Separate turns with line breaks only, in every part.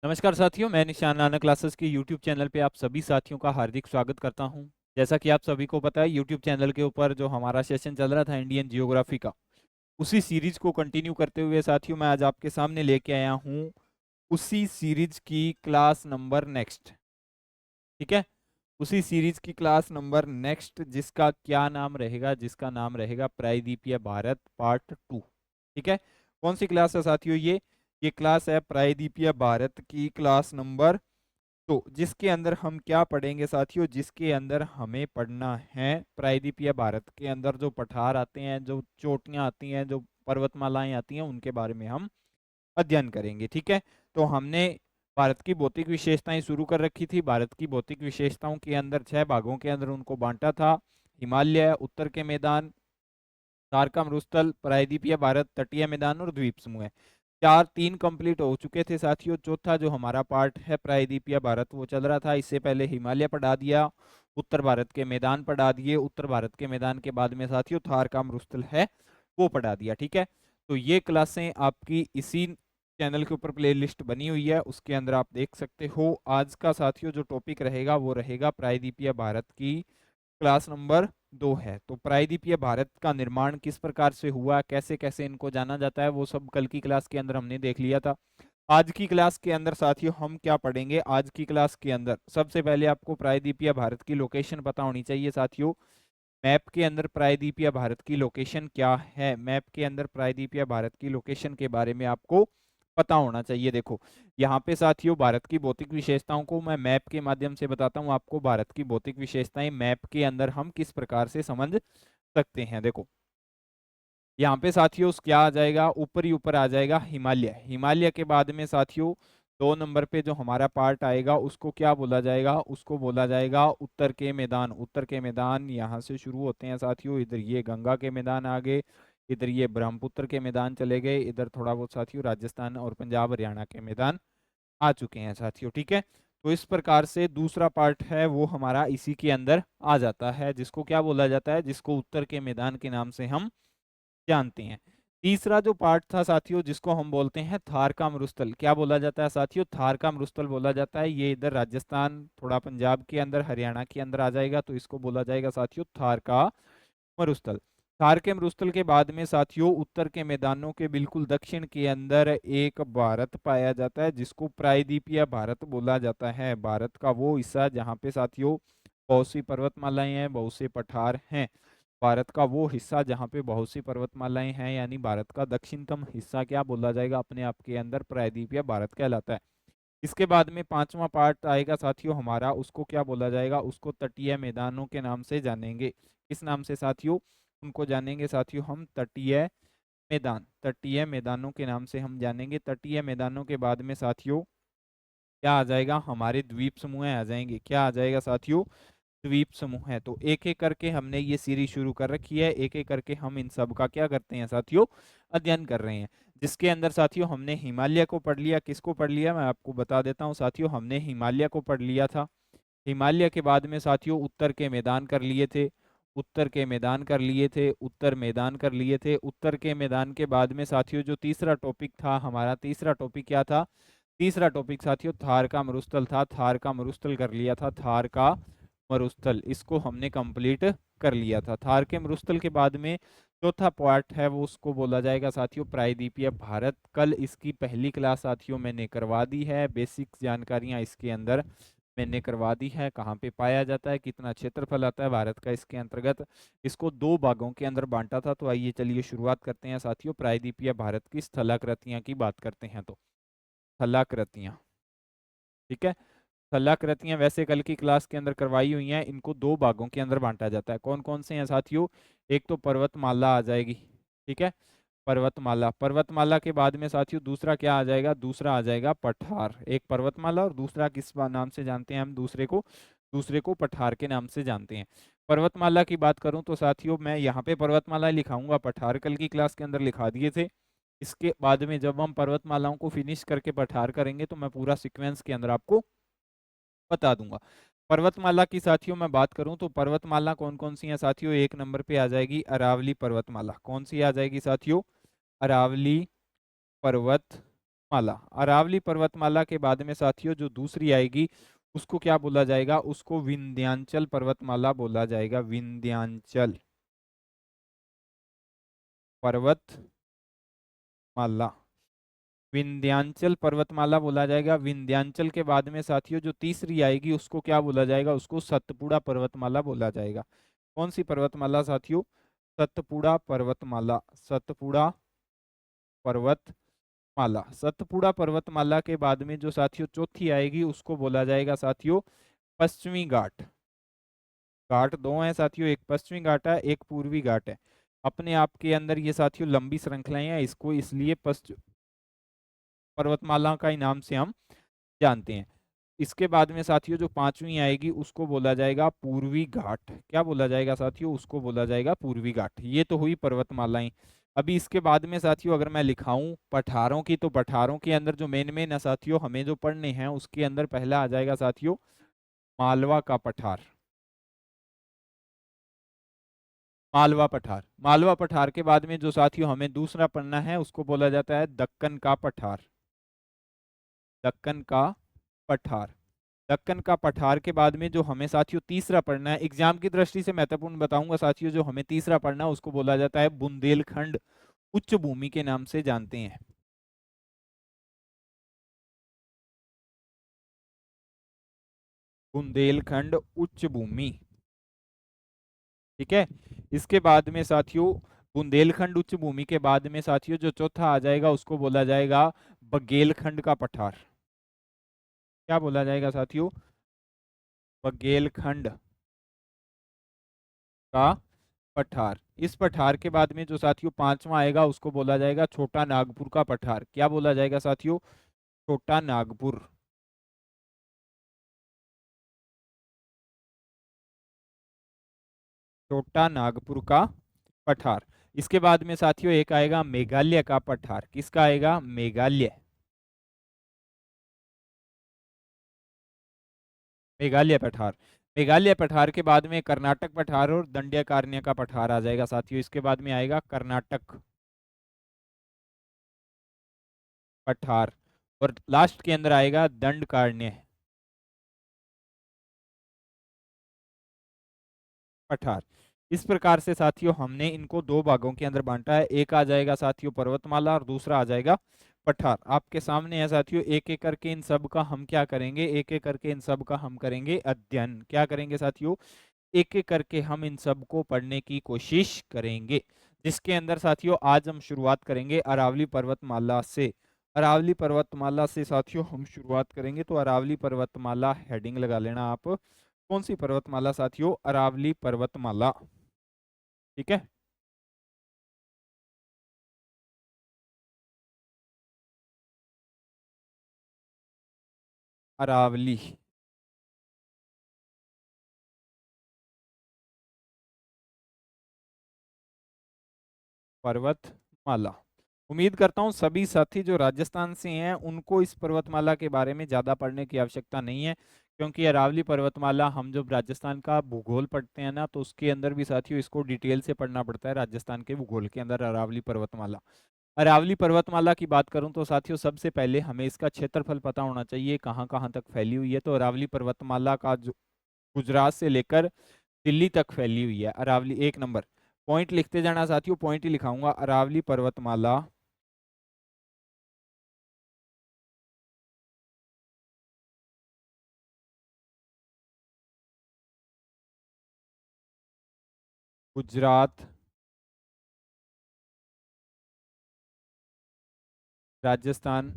नमस्कार साथियों, मैं निशान राणा क्लासेस के यूट्यूब चैनल पे आप सभी साथियों का हार्दिक स्वागत करता हूं। जैसा कि आप सभी को पता है, यूट्यूब चैनल के ऊपर जो हमारा सेशन चल रहा था इंडियन जियोग्राफी का, उसी सीरीज को कंटिन्यू करते हुए साथियों मैं आज आपके सामने लेके आया हूं उसी सीरीज की क्लास नंबर नेक्स्ट। ठीक है, उसी सीरीज की क्लास नंबर नेक्स्ट जिसका क्या नाम रहेगा, जिसका नाम रहेगा प्रायद्वीपीय भारत पार्ट 2। ठीक है, कौन सी क्लास है साथियों? ये क्लास है प्रायद्वीपीय भारत की क्लास नंबर 2, जिसके अंदर हम क्या पढ़ेंगे साथियों? जिसके अंदर हमें पढ़ना है प्रायद्वीपीय भारत के अंदर जो पठार आते हैं, जो चोटियां आती हैं, जो पर्वतमालाएं आती हैं, उनके बारे में हम अध्ययन करेंगे। ठीक है, तो हमने भारत की भौतिक विशेषताएं शुरू कर रखी थी। भारत की भौतिक विशेषताओं के अंदर 6 भागों के अंदर उनको बांटा था। हिमालय, उत्तर के मैदान, तारका मरुस्थल, प्रायद्वीपीय भारत, तटीय मैदान और द्वीप समूह। चार तीन कंप्लीट हो चुके थे साथियों। चौथा जो हमारा पार्ट है प्रायद्वीपीय भारत वो चल रहा था। इससे पहले हिमालय पढ़ा दिया, उत्तर भारत के मैदान पढ़ा दिए, उत्तर भारत के मैदान के बाद में साथियों थार का मरुस्थल है वो पढ़ा दिया। ठीक है, तो ये क्लासें आपकी इसी चैनल के ऊपर प्लेलिस्ट बनी हुई है, उसके अंदर आप देख सकते हो। आज का साथियों जो टॉपिक रहेगा वो रहेगा प्रायद्वीपीय भारत की क्लास नंबर 2 है। तो प्रायद्वीपीय भारत का निर्माण किस प्रकार से हुआ, कैसे कैसे इनको जाना जाता है, वो सब कल की क्लास के अंदर हमने देख लिया था। आज की क्लास के अंदर साथियों हम क्या पढ़ेंगे? आज की क्लास के अंदर सबसे पहले आपको प्रायद्वीपीय भारत की लोकेशन पता होनी चाहिए साथियों। मैप के अंदर प्रायद्वीपीय भारत की लोकेशन क्या है, मैप के अंदर प्रायद्वीपीय भारत की लोकेशन के बारे में आपको पता होना चाहिए। देखो यहाँ पे साथियों भारत की भौतिक विशेषताओं को मैं मैप के माध्यम से बताता हूँ आपको। भारत की भौतिक विशेषताएं मैप के अंदर हम किस प्रकार से समझ सकते हैं। देखो यहाँ पे साथियों क्या आ जाएगा, ऊपर ही ऊपर आ जाएगा हिमालय। हिमालय के बाद में साथियों 2 नंबर पे जो हमारा पार्ट आएगा उसको क्या बोला जाएगा? उसको बोला जाएगा उत्तर के मैदान। उत्तर के मैदान यहाँ से शुरू होते हैं साथियों। इधर ये गंगा के मैदान आ गए, इधर ये ब्रह्मपुत्र के मैदान चले गए, इधर थोड़ा बहुत साथियों राजस्थान और पंजाब हरियाणा के मैदान आ चुके हैं साथियों। ठीक है, तो इस प्रकार से दूसरा पार्ट है वो हमारा इसी के अंदर आ जाता है, जिसको क्या बोला जाता है? जिसको उत्तर के मैदान के नाम से हम जानते हैं। तीसरा जो पार्ट था साथियों जिसको हम बोलते हैं थार का मरुस्थल, क्या बोला जाता है साथियों? थार का मरुस्थल बोला जाता है। ये इधर राजस्थान थोड़ा पंजाब के अंदर हरियाणा के अंदर आ जाएगा, तो इसको बोला जाएगा साथियों थार का मरुस्थल। थार के मरुस्थल के बाद में साथियों उत्तर के मैदानों के बिल्कुल दक्षिण के अंदर एक भारत पाया जाता है, जिसको प्रायद्वीपीय भारत बोला जाता है। भारत का वो हिस्सा जहाँ पे साथियों बहुत सी पर्वतमालाएं हैं, बहुत से पठार हैं। भारत का वो हिस्सा जहाँ पे बहुत सी पर्वतमालाएं हैं, यानी भारत का दक्षिणतम हिस्सा क्या बोला जाएगा? अपने आप के अंदर प्रायद्वीपीय भारत कहलाता है। इसके बाद में पांचवा पार्ट आएगा साथियों हमारा, उसको क्या बोला जाएगा? उसको तटीय मैदानों के नाम से जानेंगे। किस नाम से साथियों? उनको जानेंगे साथियों हम तटीय मैदान। तटीय मैदानों के नाम से हम जानेंगे। तटीय मैदानों के बाद में साथियों क्या आ जाएगा? हमारे द्वीप समूह आ जाएंगे। क्या आ जाएगा साथियों? द्वीप समूह है। तो एक एक करके हमने ये सीरीज शुरू कर रखी है, एक एक करके हम इन सब का क्या करते हैं साथियों? अध्ययन कर रहे हैं। जिसके अंदर साथियों हमने हिमालय को पढ़ लिया। किसको पढ़ लिया मैं आपको बता देता हूँ साथियों, हमने हिमालय को पढ़ लिया था। हिमालय के बाद में साथियों उत्तर के मैदान कर लिए थे, उत्तर के मैदान कर लिए थे, उत्तर मैदान कर लिए थे। उत्तर के मैदान के बाद में साथियों जो तीसरा टॉपिक था हमारा, तीसरा टॉपिक क्या था? तीसरा टॉपिक साथियों थार का मरुस्थल था। थार का मरुस्थल कर लिया था, थार का मरुस्थल इसको हमने कंप्लीट कर लिया था। थार के मरुस्थल के बाद में चौथा पार्ट है वो उसको बोला जाएगा साथियों प्रायद्वीपीय भारत। कल इसकी पहली क्लास साथियों मैंने करवा दी है, बेसिक जानकारियां इसके अंदर मैंने करवा दी है। कहाँ पे पाया जाता है, कितना क्षेत्रफल आता है भारत का इसके अंतर्गत, इसको 2 भागों के अंदर बांटा था। तो आइए चलिए शुरुआत करते हैं साथियों प्रायद्वीपीय भारत की स्थलाकृतियां की बात करते हैं। तो स्थलाकृतियां, ठीक है, स्थलाकृतियां वैसे कल की क्लास के अंदर करवाई हुई हैं। इनको 2 भागों के अंदर बांटा जाता है। कौन कौन से हैं साथियों? एक तो पर्वतमाला आ जाएगी, ठीक है, पर्वतमाला। पर्वतमाला के बाद में साथियों दूसरा क्या आ जाएगा? दूसरा आ जाएगा पठार। एक पर्वतमाला और दूसरा किस नाम से जानते हैं हम? दूसरे को पठार के नाम से जानते हैं। पर्वतमाला की बात करूं तो साथियों मैं यहाँ पे पर्वतमाला लिखाऊंगा, पठार कल की क्लास के अंदर लिखा दिए थे। इसके बाद में जब हम पर्वतमालाओं को फिनिश करके पठार करेंगे तो मैं पूरा सीक्वेंस के अंदर आपको बता दूंगा। पर्वतमाला की साथियों मैं बात करूं तो पर्वतमाला कौन कौन सी है साथियों? 1 नंबर पे आ जाएगी अरावली पर्वतमाला। कौन सी आ जाएगी साथियों? अरावली पर्वतमाला। माला। अरावली पर्वतमाला के बाद में साथियों जो दूसरी आएगी उसको क्या बोला जाएगा, उसको विंध्याचल पर्वतमाला बोला जाएगा। विंध्याचल पर्वतमाला, विंध्याचल पर्वतमाला बोला जाएगा। विंध्याचल के बाद में साथियों जो तीसरी आएगी उसको क्या बोला जाएगा, उसको सतपुड़ा पर्वतमाला बोला जाएगा। कौन सी पर्वतमाला साथियों, सतपुड़ा पर्वतमाला। सतपुड़ा पर्वतमाला, सतपुड़ा पर्वतमाला के बाद में जो साथियों चौथी आएगी उसको बोला जाएगा साथियों पश्चिमी घाट। घाट दो हैं साथियों, एक पश्चिमी घाट है, एक पूर्वी घाट है। अपने आप के अंदर ये साथियों लंबी श्रृंखलाएं हैं, इसको इसलिए पश्चिम पर्वतमाला का ही नाम से हम जानते हैं। इसके बाद में साथियों जो पांचवी आएगी उसको बोला जाएगा पूर्वी घाट। क्या बोला जाएगा साथियों, उसको बोला जाएगा पूर्वी घाट। ये तो हुई पर्वतमालाएं। अभी इसके बाद में साथियों अगर मैं लिखाऊं पठारों की, तो पठारों के अंदर जो मेन मेन है साथियों हमें जो पढ़ने हैं उसके अंदर पहला आ जाएगा साथियों मालवा का पठार। मालवा पठार, मालवा पठार के बाद में जो साथियों हमें दूसरा पढ़ना है उसको बोला जाता है दक्कन का पठार। दक्कन का पठार। दक्कन का पठार के बाद में जो हमें साथियों तीसरा पढ़ना है, एग्जाम की दृष्टि से महत्वपूर्ण बताऊंगा साथियों, जो हमें तीसरा पढ़ना है उसको बोला जाता है बुंदेलखंड उच्च भूमि के नाम से जानते हैं। बुंदेलखंड उच्च भूमि, ठीक है। इसके बाद में साथियों बुंदेलखंड उच्च भूमि के बाद में साथियों जो चौथा आ जाएगा उसको बोला जाएगा बघेलखंड का पठार। क्या बोला जाएगा साथियों, बघेलखंड का पठार। इस पठार के बाद में जो साथियों पांचवा आएगा उसको बोला जाएगा छोटा नागपुर का पठार। क्या बोला जाएगा साथियों, छोटा नागपुर। छोटा नागपुर का पठार। इसके बाद में साथियों एक आएगा मेघालय का पठार। किसका आएगा, मेघालय। मेघालय पठार। मेघालय पठार के बाद में कर्नाटक पठार और दंड्यकारण्य का पठार आ जाएगा साथियों। इसके बाद में आएगा कर्नाटक पठार और लास्ट के अंदर आएगा दंडकारण्य पठार। इस प्रकार से साथियों हमने इनको दो भागों के अंदर बांटा है। एक आ जाएगा साथियों पर्वतमाला और दूसरा आ जाएगा पठार। आपके सामने है साथियों, एक एक करके इन सब का हम क्या करेंगे, एक एक करके इन सब का हम करेंगे अध्ययन। क्या करेंगे साथियों, एक एक करके हम इन सब को पढ़ने की कोशिश करेंगे। जिसके अंदर साथियों आज हम शुरुआत करेंगे अरावली पर्वतमाला से। अरावली पर्वतमाला से साथियों हम शुरुआत करेंगे, तो अरावली पर्वतमाला हेडिंग लगा लेना आप। कौन सी पर्वतमाला साथियों, अरावली पर्वतमाला, ठीक है। अरावली पर्वतमाला। उम्मीद करता हूँ सभी साथी जो राजस्थान से हैं उनको इस पर्वतमाला के बारे में ज़्यादा पढ़ने की आवश्यकता नहीं है, क्योंकि अरावली पर्वतमाला हम जब राजस्थान का भूगोल पढ़ते हैं ना तो उसके अंदर भी साथियों इसको डिटेल से पढ़ना पड़ता है। राजस्थान के भूगोल के अंदर अरावली पर्वतमाला, अरावली पर्वतमाला की बात करूं तो साथियों सबसे पहले हमें इसका क्षेत्रफल पता होना चाहिए, कहाँ कहाँ तक फैली हुई है। तो अरावली पर्वतमाला का जो गुजरात से लेकर दिल्ली तक फैली हुई है अरावली। एक नंबर पॉइंट लिखते जाना साथियों, पॉइंट ही लिखाऊंगा, अरावली पर्वतमाला गुजरात, राजस्थान,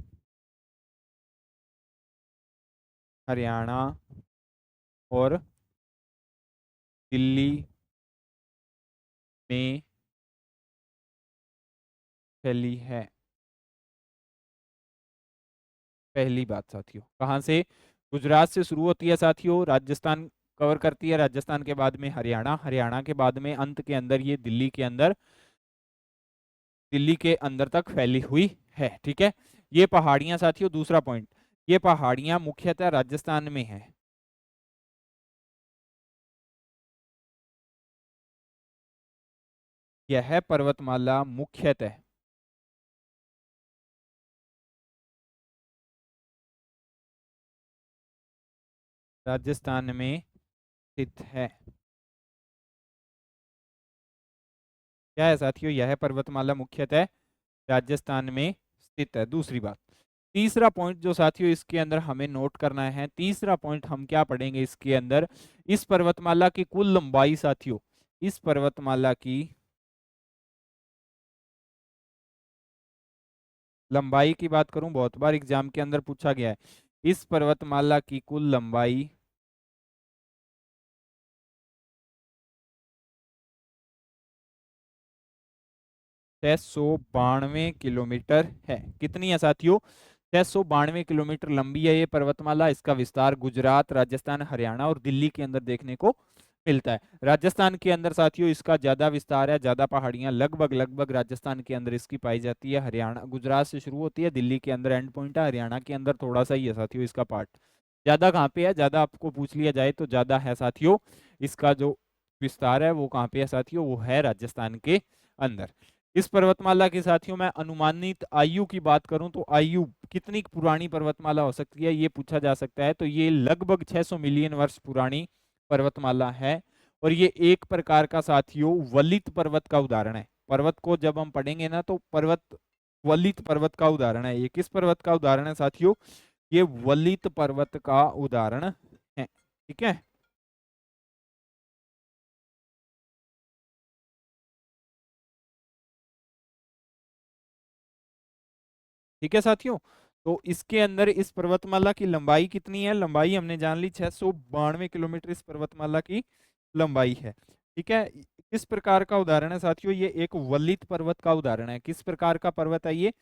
हरियाणा और दिल्ली में फैली है। पहली बात साथियों, कहाँ से, गुजरात से शुरू होती है साथियों, राजस्थान कवर करती है, राजस्थान के बाद में हरियाणा, हरियाणा के बाद में अंत के अंदर ये दिल्ली के अंदर, दिल्ली के अंदर तक फैली हुई है, ठीक है। ये पहाड़ियां साथियों, दूसरा पॉइंट, ये पहाड़ियां मुख्यतः राजस्थान में है। यह पर्वतमाला मुख्यतः राजस्थान में स्थित है। क्या है साथियों, यह पर्वतमाला मुख्यतः राजस्थान में स्थित है। दूसरी बात, तीसरा पॉइंट जो साथियों इसके अंदर हमें नोट करना है, तीसरा पॉइंट हम क्या पढ़ेंगे इसके अंदर, इस पर्वतमाला की कुल लंबाई साथियों, इस पर्वतमाला की लंबाई की बात करूं, बहुत बार एग्जाम के अंदर पूछा गया है, इस पर्वतमाला की कुल लंबाई 692 किलोमीटर है। कितनी है साथियों, 692 किलोमीटर लंबी है ये पर्वतमाला। इसका विस्तार गुजरात, राजस्थान, हरियाणा और दिल्ली के अंदर देखने को मिलता है। राजस्थान के अंदर साथियों इसका ज्यादा विस्तार है, ज्यादा पहाड़ियां लगभग लगभग राजस्थान के अंदर इसकी पाई जाती है। हरियाणा गुजरात से शुरू होती है, दिल्ली के अंदर एंड पॉइंट है, हरियाणा के अंदर थोड़ा सा ही है साथियों इसका पार्ट। ज्यादा कहाँ पे है, ज्यादा आपको पूछ लिया जाए तो ज्यादा है साथियों इसका जो विस्तार है वो कहाँ पे है साथियों, वो है राजस्थान के अंदर। इस पर्वतमाला के साथियों मैं अनुमानित आयु की बात करूं तो आयु कितनी पुरानी पर्वतमाला हो सकती है ये पूछा जा सकता है, तो ये लगभग 600 मिलियन वर्ष पुरानी पर्वतमाला है। और ये एक प्रकार का साथियों वलित पर्वत का उदाहरण है। पर्वत को जब हम पढ़ेंगे ना तो पर्वत वलित पर्वत का उदाहरण है। ये किस पर्वत का उदाहरण है साथियों, ये वलित पर्वत का उदाहरण है। ठीक है, ठीक है साथियों। तो इसके अंदर इस पर्वतमाला की लंबाई कितनी है, लंबाई हमने जान ली 692 किलोमीटर इस पर्वतमाला की लंबाई है। ठीक है, किस प्रकार का उदाहरण है साथियों, ये एक वलित पर्वत का उदाहरण है। किस प्रकार का पर्वत है ये,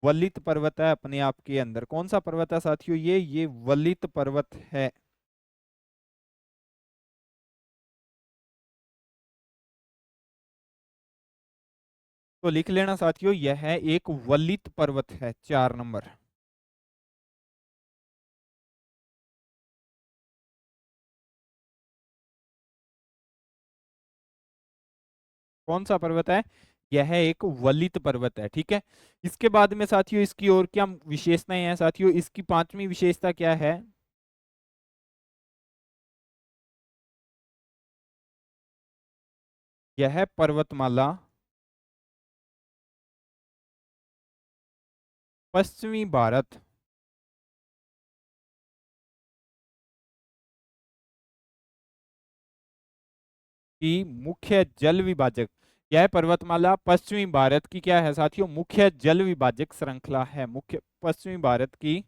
वलित पर्वत है अपने आप के अंदर। कौन सा पर्वत है साथियों, ये वलित पर्वत है। तो लिख लेना साथियों, यह एक वलित पर्वत है, 4 नंबर। कौन सा पर्वत है, यह एक वलित पर्वत है। ठीक है, इसके बाद में साथियों इसकी और क्या विशेषताएं हैं साथियों, इसकी पांचवी विशेषता क्या है, यह पर्वतमाला पश्चिमी भारत की मुख्य जल विभाजक, यह पर्वतमाला पश्चिमी भारत की क्या है साथियों, मुख्य जल विभाजक श्रृंखला है। मुख्य पश्चिमी भारत की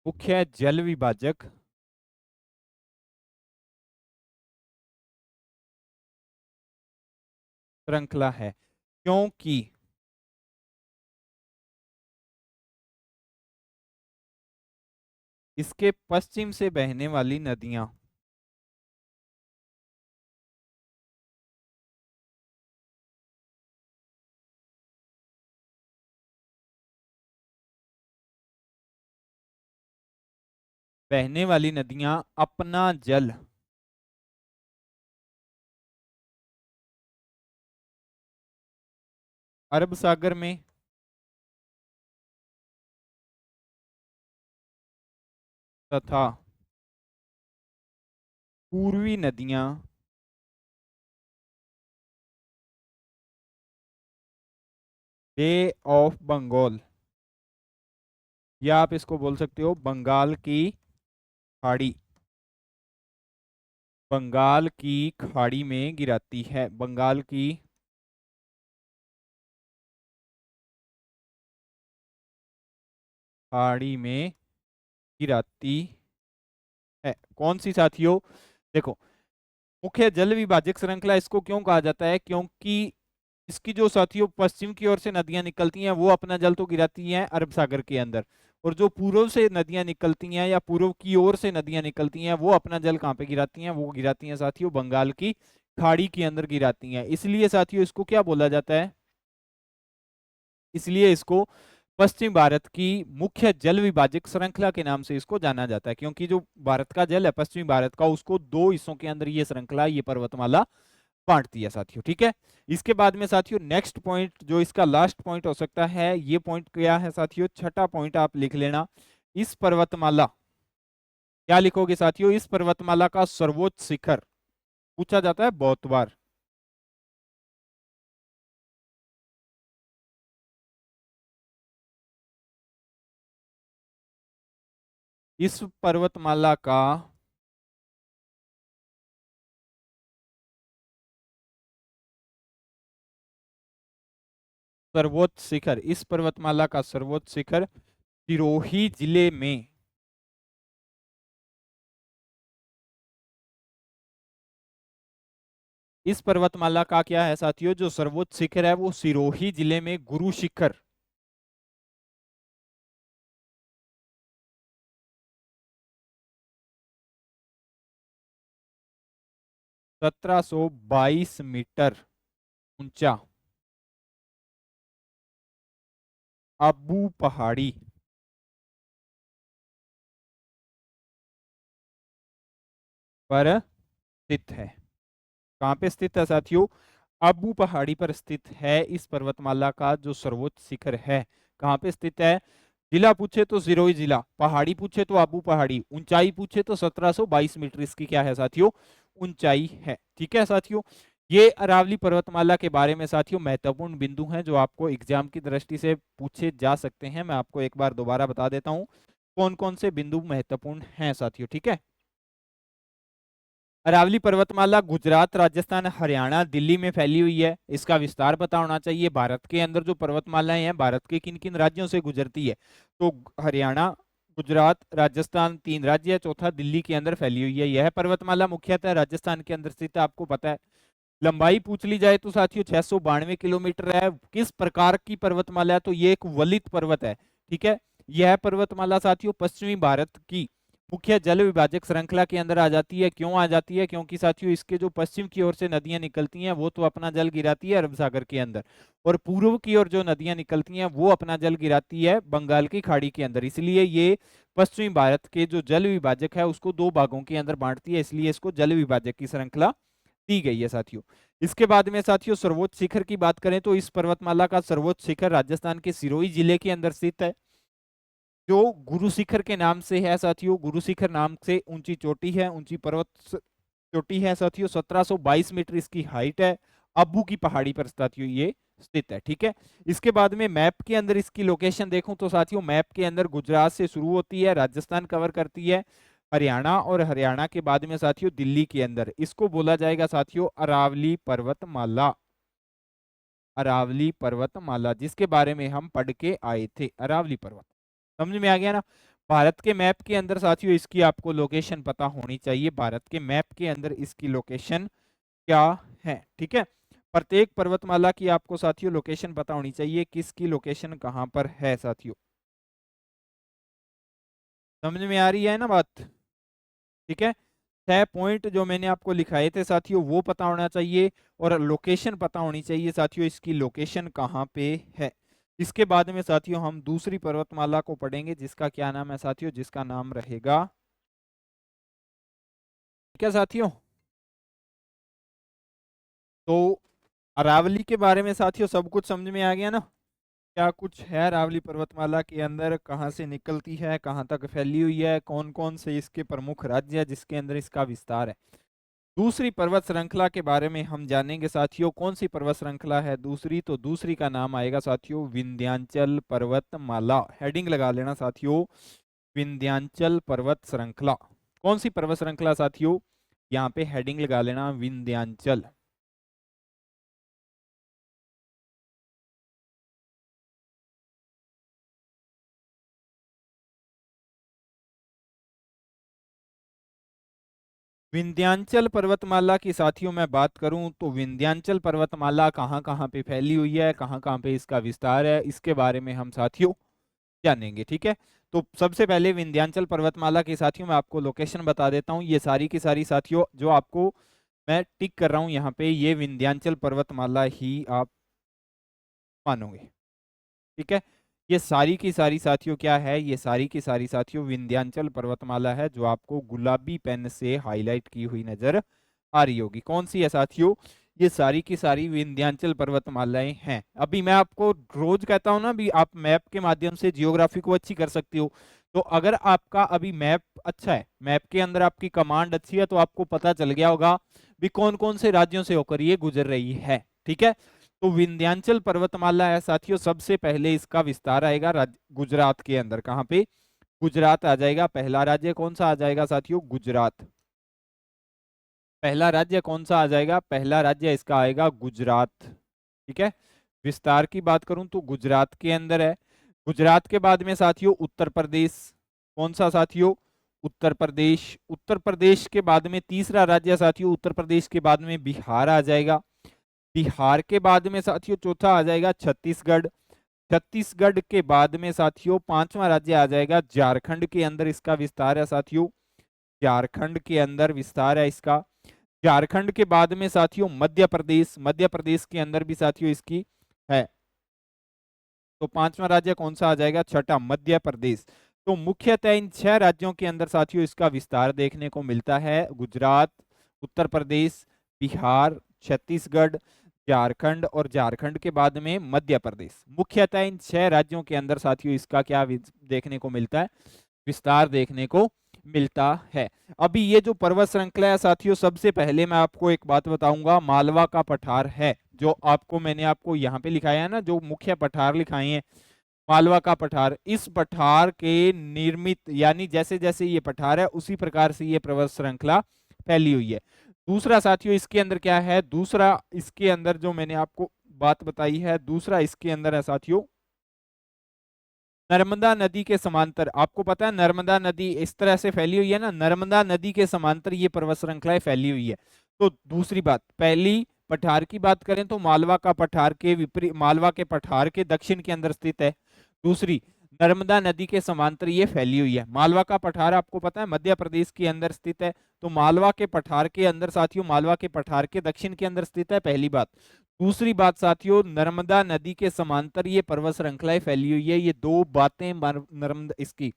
मुख्य जल विभाजक श्रृंखला है, क्योंकि इसके पश्चिम से बहने वाली नदियां, बहने वाली नदियां अपना जल अरब सागर में तथा पूर्वी नदियां बे ऑफ बंगाल, या आप इसको बोल सकते हो बंगाल की खाड़ी, बंगाल की खाड़ी में गिराती है, बंगाल की खाड़ी में गिराती है। कौन सी साथियों, देखो मुख्य जल विभाजक श्रृंखला इसको क्यों कहा जाता है, क्योंकि इसकी जो साथियों पश्चिम की ओर से नदियां निकलती हैं वो अपना जल तो गिराती हैं अरब सागर के अंदर, और जो पूर्व से नदियां निकलती हैं या पूर्व की ओर से नदियां निकलती हैं वो अपना जल कहाँ पे गिराती हैं, वो गिराती हैं साथियों बंगाल की खाड़ी के अंदर गिराती हैं। इसलिए साथियों इसको क्या बोला जाता है, इसलिए इसको पश्चिम भारत की मुख्य जल विभाजक श्रृंखला के नाम से इसको जाना जाता है, क्योंकि जो भारत का जल है पश्चिमी भारत का उसको दो हिस्सों के अंदर ये श्रृंखला ये पर्वतमाला बांटती है साथियों। ठीक है, इसके बाद में साथियों नेक्स्ट पॉइंट जो इसका लास्ट पॉइंट हो सकता है, ये पॉइंट क्या है साथियों, छठा पॉइंट आप लिख लेना। इस पर्वतमाला, क्या लिखोगे साथियों, इस पर्वतमाला का सर्वोच्च शिखर, पूछा जाता है बहुत बार। इस पर्वतमाला का सर्वोच्च शिखर, इस पर्वतमाला का सर्वोच्च शिखर सिरोही जिले में, इस पर्वतमाला का क्या है साथियों, जो सर्वोच्च शिखर है वो सिरोही जिले में गुरु शिखर 1722 मीटर ऊंचा अब्बू पहाड़ी पर स्थित है। कहाँ पे स्थित है साथियों, अब्बू पहाड़ी पर स्थित है इस पर्वतमाला का जो सर्वोच्च शिखर है। कहाँ पे स्थित है, जिला पूछे तो सिरोही जिला, पहाड़ी पूछे तो अब्बू पहाड़ी, ऊंचाई पूछे तो 1722 मीटर इसकी क्या है साथियों, ऊंचाई है। ठीक है साथियों, ये अरावली पर्वतमाला के बारे में साथियों महत्वपूर्ण बिंदु हैं जो आपको एग्जाम की दृष्टि से पूछे जा सकते हैं। मैं आपको एक बार दोबारा बता देता हूँ कौन कौन से बिंदु महत्वपूर्ण हैं साथियों। ठीक है, अरावली पर्वतमाला गुजरात, राजस्थान, हरियाणा, दिल्ली में फैली हुई है। इसका विस्तार पता होना चाहिए। भारत के अंदर जो पर्वतमालाएं हैं, भारत के किन किन राज्यों से गुजरती है, तो हरियाणा, गुजरात, राजस्थान, तीन राज्य है, चौथा दिल्ली के अंदर फैली हुई है। यह पर्वतमाला मुख्यतः राजस्थान के अंदर स्थित है, आपको पता है। लंबाई पूछ ली जाए तो साथियों 692 किलोमीटर है। किस प्रकार की पर्वतमाला है, तो ये एक वलित पर्वत है। ठीक है, यह पर्वतमाला साथियों पश्चिमी भारत की मुख्य जल विभाजक श्रृंखला के अंदर आ जाती है। क्यों आ जाती है, क्योंकि साथियों इसके जो पश्चिम की ओर से नदियां निकलती हैं वो तो अपना जल गिराती है अरब सागर के अंदर, और पूर्व की ओर जो नदियां निकलती हैं वो अपना जल गिराती है बंगाल की खाड़ी के अंदर। इसलिए ये पश्चिमी भारत के जो जल विभाजक है उसको दो भागों के अंदर बांटती है, इसलिए इसको जल विभाजक की श्रृंखला दी गई है साथियों। इसके बाद में साथियों सर्वोच्च शिखर की बात करें तो इस पर्वतमाला का सर्वोच्च शिखर राजस्थान के सिरोही जिले के अंदर स्थित है, जो गुरु शिखर के नाम से है साथियों। गुरु शिखर नाम से ऊंची चोटी है, ऊंची पर्वत चोटी है साथियों। 1722 मीटर इसकी हाइट है। अब्बू की पहाड़ी पर साथियों ये स्थित है। ठीक है, इसके बाद में मैप के अंदर इसकी लोकेशन देखूं तो साथियों मैप के अंदर गुजरात से शुरू होती है, राजस्थान कवर करती है, हरियाणा, और हरियाणा के बाद में साथियों दिल्ली के अंदर। इसको बोला जाएगा साथियों अरावली पर्वतमाला। अरावली पर्वतमाला जिसके बारे में हम पढ़ के आए थे, अरावली पर्वत। समझ में आ गया ना। भारत के मैप के अंदर साथियों इसकी आपको लोकेशन पता होनी चाहिए। भारत के मैप के अंदर इसकी लोकेशन क्या है। ठीक है, प्रत्येक पर्वतमाला की आपको साथियों लोकेशन पता होनी चाहिए, किसकी लोकेशन कहाँ पर है साथियों। समझ में आ रही है ना बात। ठीक है, 6 पॉइंट जो मैंने आपको लिखाए थे साथियों वो पता होना चाहिए, और लोकेशन पता होनी चाहिए साथियों, इसकी लोकेशन कहाँ पे है। इसके बाद में साथियों हम दूसरी पर्वतमाला को पढ़ेंगे जिसका क्या नाम है साथियों, जिसका नाम रहेगा, क्या साथियों, तो अरावली के बारे में साथियों सब कुछ समझ में आ गया ना। क्या कुछ है अरावली पर्वतमाला के अंदर, कहाँ से निकलती है, कहाँ तक फैली हुई है, कौन कौन से इसके प्रमुख राज्य है जिसके अंदर इसका विस्तार है। दूसरी पर्वत श्रृंखला के बारे में हम जानेंगे साथियों। कौन सी पर्वत श्रृंखला है दूसरी, तो दूसरी का नाम आएगा साथियों विंध्याचल पर्वतमाला। हेडिंग लगा लेना साथियों, विंध्याचल पर्वत श्रृंखला। कौन सी पर्वत श्रृंखला साथियों, यहाँ पे हेडिंग लगा लेना विंध्याचल। विंध्याचल पर्वतमाला की साथियों मैं बात करूं तो विंध्याचल पर्वतमाला कहाँ कहाँ पे फैली हुई है, कहाँ कहाँ पे इसका विस्तार है, इसके बारे में हम साथियों जानेंगे। ठीक है, तो सबसे पहले विंध्याचल पर्वतमाला की साथियों मैं आपको लोकेशन बता देता हूँ। ये सारी की सारी साथियों जो आपको मैं टिक कर रहा हूँ यहाँ पे, ये विंध्याचल पर्वतमाला ही आप मानोगे। ठीक है, ये सारी की सारी साथियों क्या है, ये सारी की सारी साथियों विंध्याचल पर्वतमाला है जो आपको गुलाबी पेन से हाईलाइट की हुई नजर आ रही होगी। कौन सी है साथियों, ये सारी की सारी विंध्याचल पर्वतमालाएं हैं। अभी मैं आपको रोज कहता हूं ना, भी आप मैप के माध्यम से जियोग्राफी को अच्छी कर सकते हो। तो अगर आपका अभी मैप अच्छा है, मैप के अंदर आपकी कमांड अच्छी है, तो आपको पता चल गया होगा भी कौन कौन से राज्यों से होकर ये गुजर रही है। ठीक है, तो विंध्याचल पर्वतमाला है साथियों, सबसे पहले इसका विस्तार आएगा गुजरात के अंदर। कहाँ पे? गुजरात आ जाएगा। पहला राज्य कौन सा आ जाएगा साथियों? गुजरात। पहला राज्य कौन सा आ जाएगा? पहला राज्य इसका आएगा गुजरात। ठीक है, विस्तार की बात करूं तो गुजरात के अंदर है। गुजरात के बाद में साथियों उत्तर प्रदेश। कौन सा साथियों? उत्तर प्रदेश। उत्तर प्रदेश के बाद में तीसरा राज्य साथियों, उत्तर प्रदेश के बाद में बिहार आ जाएगा। बिहार के बाद में साथियों चौथा आ जाएगा छत्तीसगढ़। छत्तीसगढ़ के बाद में साथियों पांचवा राज्य आ जाएगा झारखंड के अंदर, इसका विस्तार है साथियों। झारखंड के अंदर विस्तार है इसका। झारखंड के बाद में साथियों मध्य प्रदेश। मध्य प्रदेश के अंदर भी साथियों इसकी है। तो पांचवा राज्य कौन सा आ जाएगा? छठा, मध्य प्रदेश। तो मुख्यतः इन 6 राज्यों के अंदर साथियों इसका विस्तार देखने को मिलता है। गुजरात, उत्तर प्रदेश, बिहार, छत्तीसगढ़, झारखंड और झारखंड के बाद में मध्य प्रदेश। मुख्यतः इन 6 राज्यों के अंदर साथियों इसका क्या देखने को मिलता है? विस्तार देखने को मिलता है। अभी ये जो पर्वत श्रृंखला है साथियों, सबसे पहले मैं आपको एक बात बताऊंगा, मालवा का पठार है जो आपको मैंने आपको यहाँ पे लिखाया है ना, जो मुख्य पठार लिखाए हैं, मालवा का पठार। इस पठार के निर्मित यानी जैसे जैसे ये पठार है उसी प्रकार से ये पर्वत श्रृंखला फैली हुई है। दूसरा साथियों इसके अंदर क्या है? दूसरा इसके अंदर जो मैंने आपको बात बताई है, दूसरा इसके अंदर है साथियों नर्मदा नदी के समांतर। आपको पता है नर्मदा नदी इस तरह से फैली हुई है ना, नर्मदा नदी के समांतर ये पर्वत श्रृंखलाएं फैली हुई है। तो दूसरी बात, पहली पठार की बात करें तो मालवा का पठार के विपरीत, मालवा के पठार के दक्षिण के अंदर स्थित है। दूसरी, नर्मदा नदी के समांतर ये फैली हुई है। मालवा का पठार आपको पता है मध्य प्रदेश के अंदर स्थित है, तो मालवा के पठार के अंदर साथियों, मालवा के पठार के दक्षिण के अंदर स्थित है, पहली बात। दूसरी बात साथियों, नर्मदा नदी के समांतर ये पर्वत श्रृंखलाएं फैली हुई है। ये दो बातें नर्मदा इसकी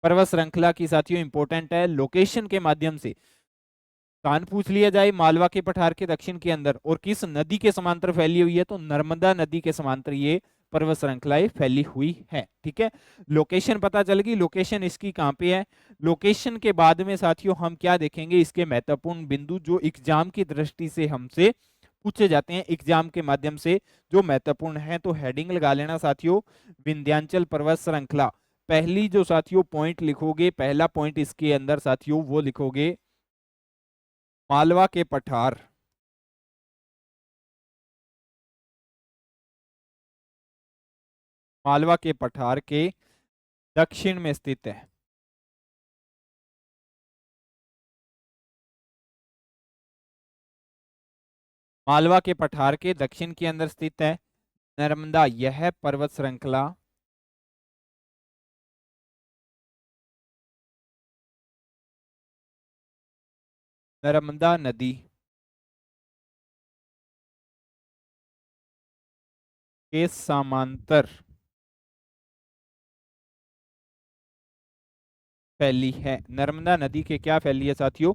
पर्वत श्रृंखला की साथियों इंपॉर्टेंट है। लोकेशन के माध्यम से स्थान पूछ लिया जाए मालवा के पठार के दक्षिण के अंदर और किस नदी के समांतर फैली हुई है, तो नर्मदा नदी के समांतर ये पर्वत श्रृंखलाएं फैली हुई है। ठीक है, लोकेशन पता चल गई। लोकेशन इसकी कहाँ पे है? लोकेशन के बाद में साथियों हम क्या देखेंगे? इसके महत्वपूर्ण बिंदु जो एग्जाम की दृष्टि से हमसे पूछे जाते हैं, एग्जाम के माध्यम से जो महत्वपूर्ण है। तो हेडिंग लगा लेना साथियों, विंध्याचल पर्वत श्रृंखला। पहली जो साथियों पॉइंट लिखोगे, पहला पॉइंट इसके अंदर साथियों वो लिखोगे मालवा के पठार। मालवा के पठार के दक्षिण में स्थित है। मालवा के पठार के दक्षिण के अंदर स्थित है नर्मदा, यह पर्वत श्रृंखला नर्मदा नदी के समांतर फैली है। नर्मदा नदी के क्या फैली है साथियों?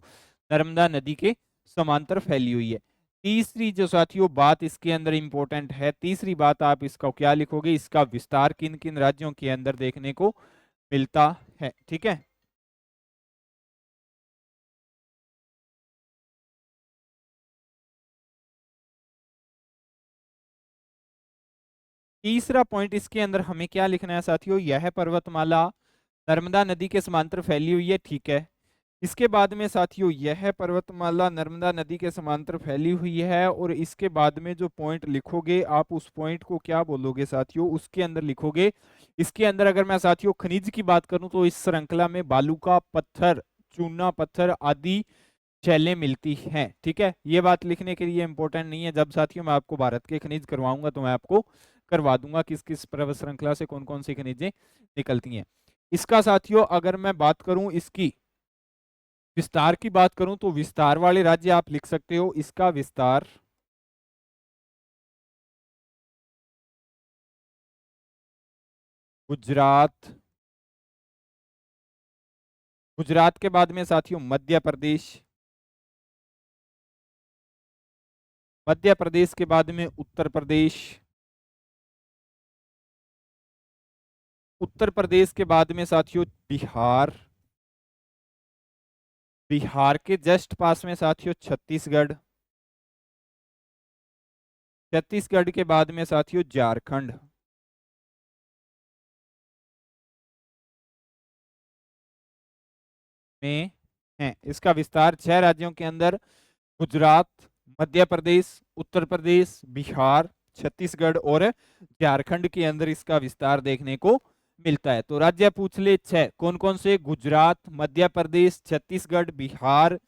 नर्मदा नदी के समांतर फैली हुई है। तीसरी जो साथियों बात इसके अंदर इंपॉर्टेंट है, तीसरी बात आप इसका क्या लिखोगे? इसका विस्तार किन किन राज्यों के अंदर देखने को मिलता है। ठीक है, तीसरा पॉइंट इसके अंदर हमें क्या लिखना है साथियों? यह पर्वतमाला नर्मदा नदी के समांतर फैली हुई है। ठीक है, इसके बाद में साथियों यह पर्वतमाला नर्मदा नदी के समांतर फैली हुई है, और इसके बाद में जो पॉइंट लिखोगे आप उस पॉइंट को क्या बोलोगे साथियों? उसके अंदर लिखोगे, इसके अंदर अगर मैं साथियों खनिज की बात करूं तो इस श्रृंखला में बालू का पत्थर, चूना पत्थर आदि शैलें मिलती हैं। ठीक है, ये बात लिखने के लिए इंपॉर्टेंट नहीं है। जब साथियों मैं आपको भारत के खनिज करवाऊंगा तो मैं आपको करवा दूंगा किस किस पर्वत श्रृंखला से कौन कौन सी खनिजें निकलती हैं। इसका साथियों अगर मैं बात करूं, इसकी विस्तार की बात करूं तो विस्तार वाले राज्य आप लिख सकते हो। इसका विस्तार गुजरात, गुजरात के बाद में साथियों मध्य प्रदेश, मध्य प्रदेश के बाद में उत्तर प्रदेश, उत्तर प्रदेश के बाद में साथियों बिहार, बिहार के जस्ट पास में साथियों छत्तीसगढ़, छत्तीसगढ़ के बाद में साथियों झारखंड, में है। इसका विस्तार 6 राज्यों के अंदर गुजरात, मध्य प्रदेश, उत्तर प्रदेश, बिहार, छत्तीसगढ़ और झारखंड के अंदर इसका विस्तार देखने को मिलता है। तो राज्य पूछ ले 6, कौन कौन से? गुजरात, मध्य प्रदेश, छत्तीसगढ़, बिहार,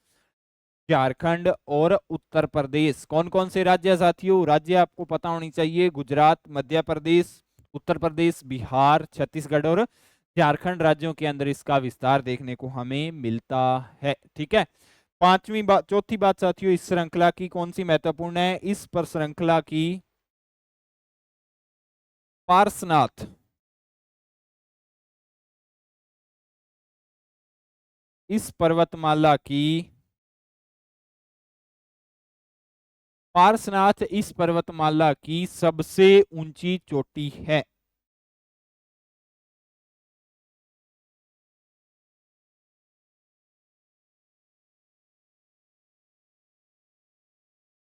झारखंड और उत्तर प्रदेश। कौन कौन से राज्य साथियों? राज्य आपको पता होनी चाहिए, गुजरात, मध्य प्रदेश, उत्तर प्रदेश, बिहार, छत्तीसगढ़ और झारखंड राज्यों के अंदर इसका विस्तार देखने को हमें मिलता है। ठीक है। पांचवी बात, चौथी बात साथियों, इस श्रृंखला की कौन सी महत्वपूर्ण है? इस पर श्रृंखला की पार्श्वनाथ, इस पर्वतमाला की पार्श्वनाथ इस पर्वतमाला की सबसे ऊंची चोटी है।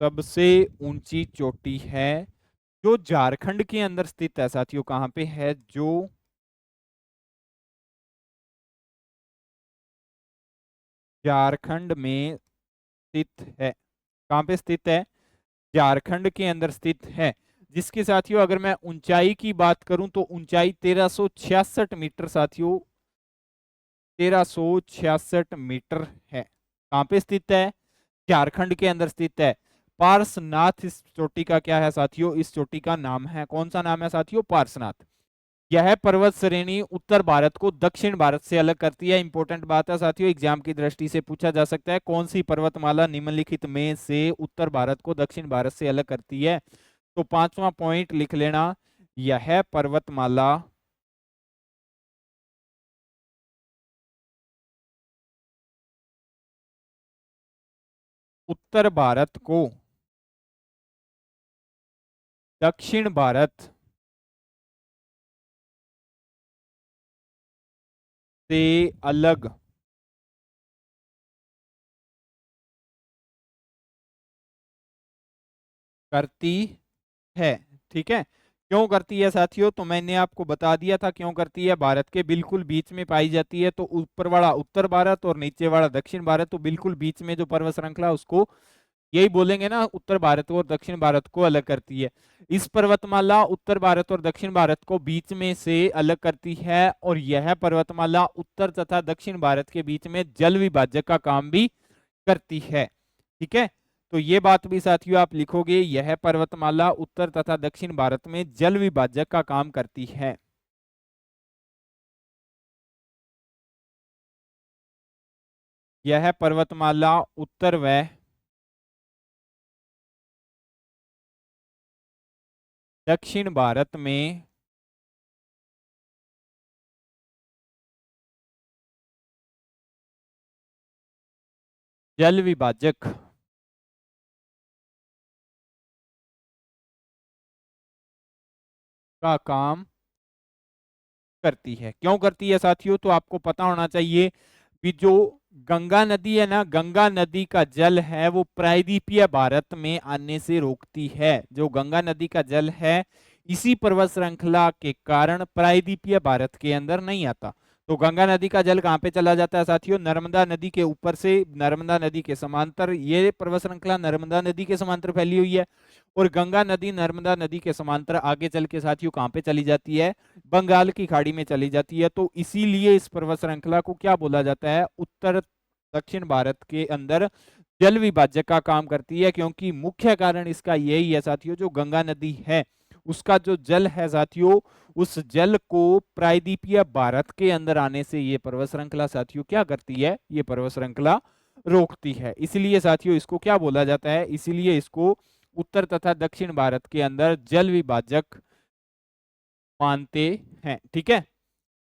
सबसे ऊंची चोटी है जो झारखंड के अंदर स्थित है साथियों। कहां पे है? जो झारखंड में स्थित है। कहां पे स्थित है? झारखंड के अंदर स्थित है। जिसके साथियों अगर मैं ऊंचाई की बात करूं तो ऊंचाई 1366 मीटर साथियों, 1366 मीटर है। कहां पे स्थित है? झारखंड के अंदर स्थित है। पार्श्वनाथ इस चोटी का क्या है साथियों? इस चोटी का नाम है, कौन सा नाम है साथियों? पार्श्वनाथ। यह पर्वत श्रेणी उत्तर भारत को दक्षिण भारत से अलग करती है। इंपॉर्टेंट बात है साथियों, एग्जाम की दृष्टि से पूछा जा सकता है, कौन सी पर्वतमाला निम्नलिखित में से उत्तर भारत को दक्षिण भारत से अलग करती है? तो पांचवा पॉइंट लिख लेना, यह पर्वतमाला उत्तर भारत को दक्षिण भारत से अलग करती है। ठीक है। क्यों करती है साथियों? तो मैंने आपको बता दिया था क्यों करती है। भारत के बिल्कुल बीच में पाई जाती है, तो ऊपर वाला उत्तर भारत और नीचे वाला दक्षिण भारत, तो बिल्कुल बीच में जो पर्वत श्रृंखला उसको यही बोलेंगे ना, उत्तर भारत और दक्षिण भारत को अलग करती है। इस पर्वतमाला उत्तर भारत और दक्षिण भारत को बीच में से अलग करती है, और यह पर्वतमाला उत्तर तथा दक्षिण भारत के बीच में जल विभाजक का काम भी करती है। ठीक है। तो ये बात भी साथियों आप लिखोगे, यह पर्वतमाला उत्तर तथा दक्षिण भारत में जल विभाजक का काम करती है। यह पर्वतमाला उत्तर व दक्षिण भारत में जल विभाजक का काम करती है। क्यों करती है साथियों? तो आपको पता होना चाहिए कि जो गंगा नदी है ना, गंगा नदी का जल है वो प्रायद्वीपीय भारत में आने से रोकती है। जो गंगा नदी का जल है इसी पर्वत श्रृंखला के कारण प्रायद्वीपीय भारत के अंदर नहीं आता। तो गंगा नदी का जल कहाँ पे चला जाता है साथियों? नर्मदा नदी के ऊपर से, नर्मदा नदी के समांतर। ये पर्वत श्रृंखला नर्मदा नदी के समांतर फैली हुई है, और गंगा नदी नर्मदा नदी के समांतर आगे चल के साथियों कहाँ पे चली जाती है? बंगाल की खाड़ी में चली जाती है। तो इसीलिए इस पर्वत श्रृंखला को क्या बोला जाता है? उत्तर दक्षिण भारत के अंदर जल विभाजक का काम करती है, क्योंकि मुख्य कारण इसका यही है साथियों, जो गंगा नदी है उसका जो जल है साथियों, उस जल को प्रायद्वीपीय भारत के अंदर आने से ये पर्वत श्रृंखला साथियों क्या करती है? ये पर्वत श्रृंखला रोकती है। इसलिए साथियों इसको क्या बोला जाता है? इसीलिए इसको उत्तर तथा दक्षिण भारत के अंदर जल विभाजक मानते हैं। ठीक है।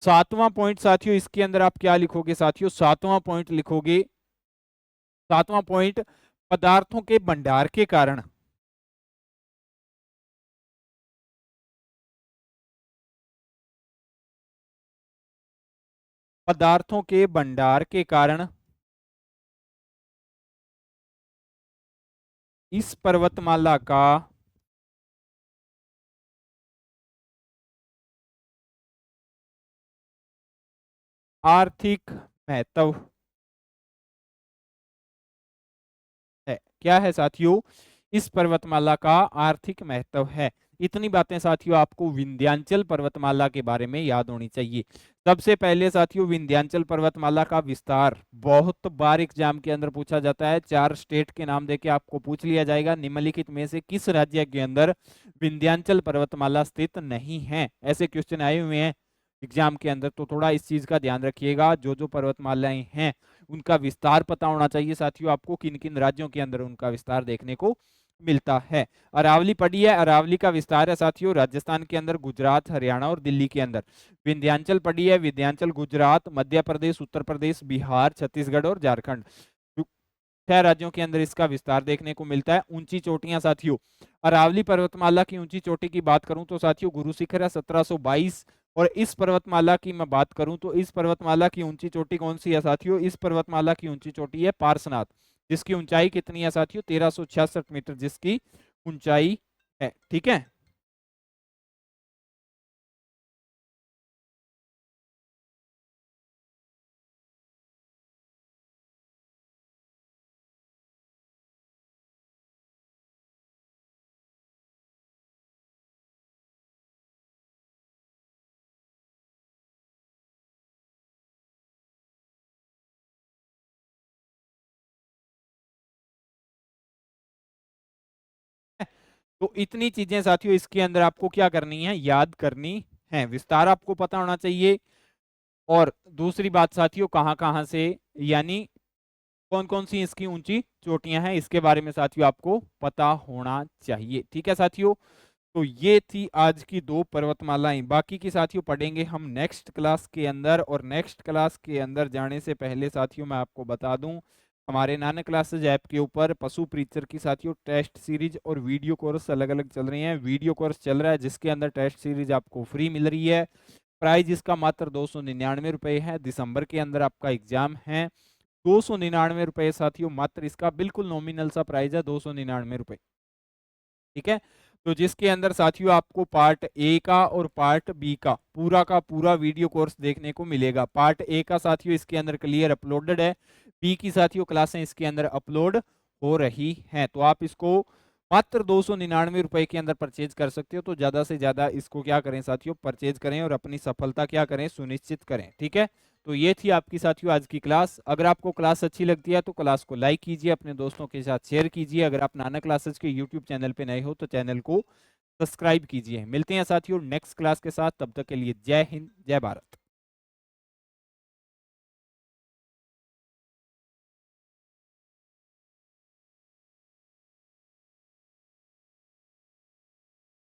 सातवां पॉइंट साथियों, इसके अंदर आप क्या लिखोगे साथियों? सातवां पॉइंट लिखोगे, सातवां पॉइंट, पदार्थों के भंडार के कारण पदार्थों के भंडार के कारण इस पर्वतमाला का आर्थिक महत्व है। क्या है साथियों? इस पर्वतमाला का आर्थिक महत्व है। इतनी बातें साथियों आपको विंध्याचल पर्वतमाला के बारे में याद होनी चाहिए। सबसे पहले साथियों विंध्याचल पर्वतमाला का विस्तार बहुत बार एग्जाम के अंदर पूछा जाता है। 4 स्टेट के नाम देके आपको पूछ लिया जाएगा, निम्नलिखित में से किस राज्य के अंदर विंध्याचल पर्वतमाला स्थित नहीं है। ऐसे क्वेश्चन आए हुए हैं एग्जाम के अंदर, तो थोड़ा इस चीज का ध्यान रखिएगा। जो जो पर्वतमालाएं हैं उनका विस्तार पता होना चाहिए साथियों आपको, किन किन राज्यों के अंदर उनका विस्तार देखने को मिलता है। अरावली पड़ी है, अरावली का विस्तार है साथियों राजस्थान के अंदर, गुजरात, हरियाणा और दिल्ली के अंदर। विंध्याचल पड़ी है, विंध्याचल गुजरात, मध्य प्रदेश, उत्तर प्रदेश, बिहार, छत्तीसगढ़ और झारखंड, 6 राज्यों के अंदर इसका विस्तार देखने को मिलता है। ऊंची चोटियां साथियों, अरावली पर्वतमाला की ऊंची चोटी की बात करूं तो साथियों गुरु शिखर है 1722। और इस पर्वतमाला की मैं बात करूं तो इस पर्वतमाला की ऊंची चोटी कौन सी है साथियों? इस पर्वतमाला की ऊंची चोटी है पार्श्वनाथ, जिसकी ऊंचाई कितनी है साथियों? 1366 मीटर जिसकी ऊंचाई है। ठीक है, तो इतनी चीजें साथियों इसके अंदर आपको क्या करनी है? याद करनी है। विस्तार आपको पता होना चाहिए। और दूसरी बात साथियों कहां कहां से, यानी कौन कौन सी इसकी ऊंची चोटियां हैं, इसके बारे में साथियों आपको पता होना चाहिए। ठीक है साथियों, तो ये थी आज की 2 पर्वतमालाएं। बाकी की साथियों पढ़ेंगे हम नेक्स्ट क्लास के अंदर। और नेक्स्ट क्लास के अंदर जाने से पहले साथियों मैं आपको बता दूं, हमारे नानक क्लासेज ऐप के ऊपर पशु प्रीचर की साथियों टेस्ट सीरीज और वीडियो कोर्स अलग अलग चल रही हैं। वीडियो कोर्स चल रहा है जिसके अंदर टेस्ट सीरीज आपको फ्री मिल रही है। प्राइस इसका मात्र 299 रुपये है। दिसंबर के अंदर आपका एग्जाम है। 299 रुपये साथियों, मात्र इसका बिल्कुल नॉमिनल सा प्राइस है, 299 रुपये। ठीक है, तो जिसके अंदर साथियों आपको पार्ट ए का और पार्ट बी का पूरा वीडियो कोर्स देखने को मिलेगा। पार्ट ए का साथियों इसके अंदर क्लियर अपलोडेड है, बी की साथियों क्लासें इसके अंदर अपलोड हो रही हैं। तो आप इसको मात्र 299 रुपए के अंदर परचेज कर सकते हो। तो ज्यादा से ज्यादा इसको क्या करें साथियों, परचेज करें और अपनी सफलता क्या करें, सुनिश्चित करें। ठीक है, तो ये थी आपकी साथियों आज की क्लास। अगर आपको क्लास अच्छी लगती है तो क्लास को लाइक कीजिए, अपने दोस्तों के साथ शेयर कीजिए। अगर आप नानक क्लासेस के यूट्यूब चैनल पे नए हो तो चैनल को सब्सक्राइब कीजिए। मिलते हैं साथियों नेक्स्ट क्लास के साथ, तब तक के लिए जय हिंद, जय भारत।